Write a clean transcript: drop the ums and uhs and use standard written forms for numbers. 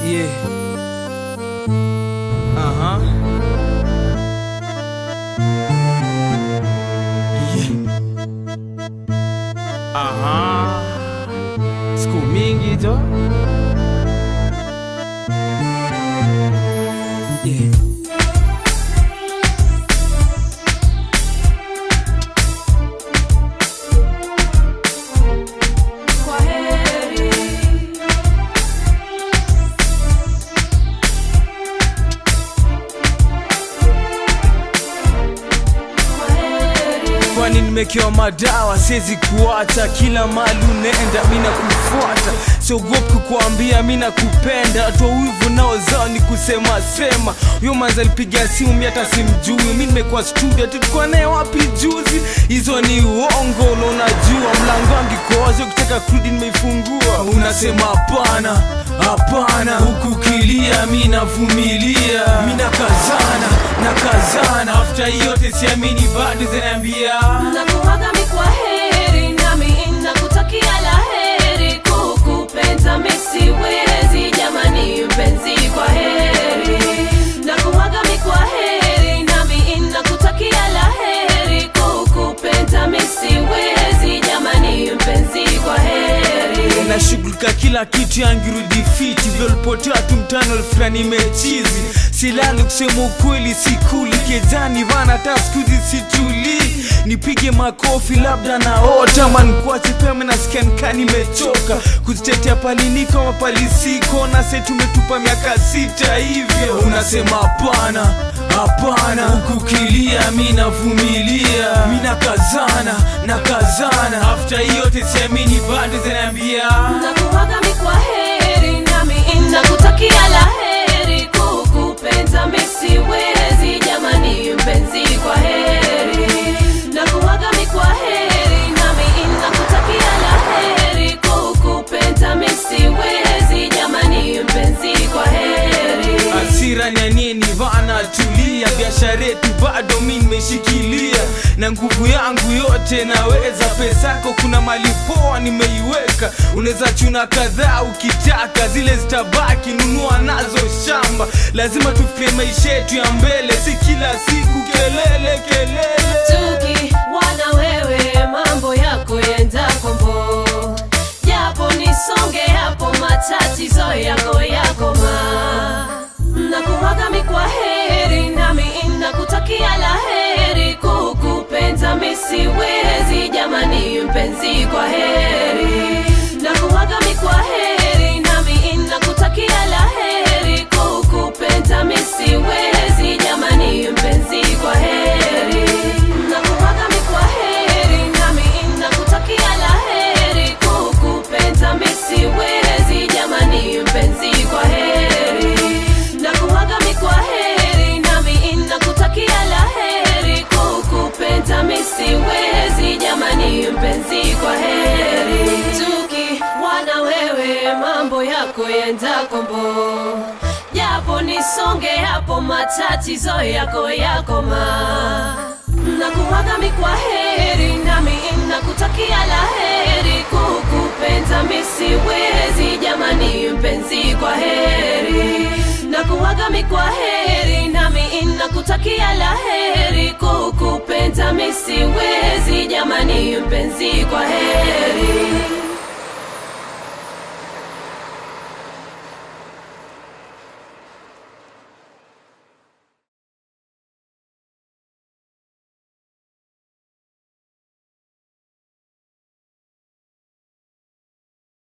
Yeah. Siku mingi jo. Yeah. Kwani nimekewa madawa, siwezi kuacha. Kila mali unaenda mina kufuata, siogopi kukuambia mina kupenda. Atoa wivu nao zao ni kusema sema. Huyo manza alipiga simu mimi hata simjui. Mimi nimekuwa studio tulikuwa naye wapi juzi. Hizo ni uongo na unajua. Mlango wangu koazo ukitaka kurudi nimeifungua. Unasema hapana, hapana. Huku kilia mimi navumilia. Mimi nakazana, nakazana. After yote siamini bado zinaniambia nakuaga mi kwa heri, nami nakutakia la heri. Kukupenda mi siwezi, jamani mpenzi kwa heri. Nakuaga mi kwa heri, nami nakutakia la heri. Kukupenda mi siwezi, jamani mpenzi kwa heri. Nashughulika kila kitu yangirudi fiti. Vyolipotea tu mtano fulani mechizi. Silali kusema ukweli sikuli. Kejani vana taskuzi situli. Nipige makofi labda naota. Manikuache peme nasikia nika nimechoka. Kuzitetea palini kama palisiko. Na se tumetupa miaka 6 hivyo. Unasema hapana, hapana. Huku kilia mimi navumilia. Mimi nakazana, nakazana. After yote siamini bado zinaniambia nakuaga mi kwa heri, nami nakutakia la heri. Kukupenda mi siwezi, jamani mpenzi kwa heri. Nakuaga mi kwa heri, nami nakutakia la heri. Kukupenda mi siwezi, jamani mpenzi kwa heri. Hasira nyanyeni vana tulia. Biashara yetu bado mimi nimeshikilia. Na nguvu yangu yote naweza. Pesa yako kuna mali poa nimeiweka. Unaweza chuna kadhaa ukitaka. Zile zitabaki nunua nazo shamba. Lazima tufie maisha yetu ya mbele. Si kila siku kelele kelele. Tuki wana wewe mambo yako yenda kombo. Japo nisonge hapo matatizo yako yakoma. Nakuaga mi kwa heri, nami nakutakia la heri. Kukupenda mi siwezi, jamani mpenzi kwa heri. Nakuaga mi kwa heri, nami nakutakia la heri. Kukupenda mi siwezi, jamani mpenzi kwa heri. Nakuaga mi kwa heri, nami nakutakia la heri. Kukupenda mi siwezi, jamani mpenzi kwa heri. Nakuaga mi kwa heri, nami nakutakia la heri. Kukupenda mi siwezi, jamani mpenzi kwa heri. Tuki wana wewe mambo yako yenda kombo. Japo nisonge hapo matatizo yako yakoma. Nakuaga mi kwa heri, nami nakutakia la heri. Kukupenda mi siwezi, jamani mpenzi kwa heri. Nakuaga mi kwa heri, nami nakutakia la heri. Kukupenda mi siwezi, jamani mpenzi kwa heri.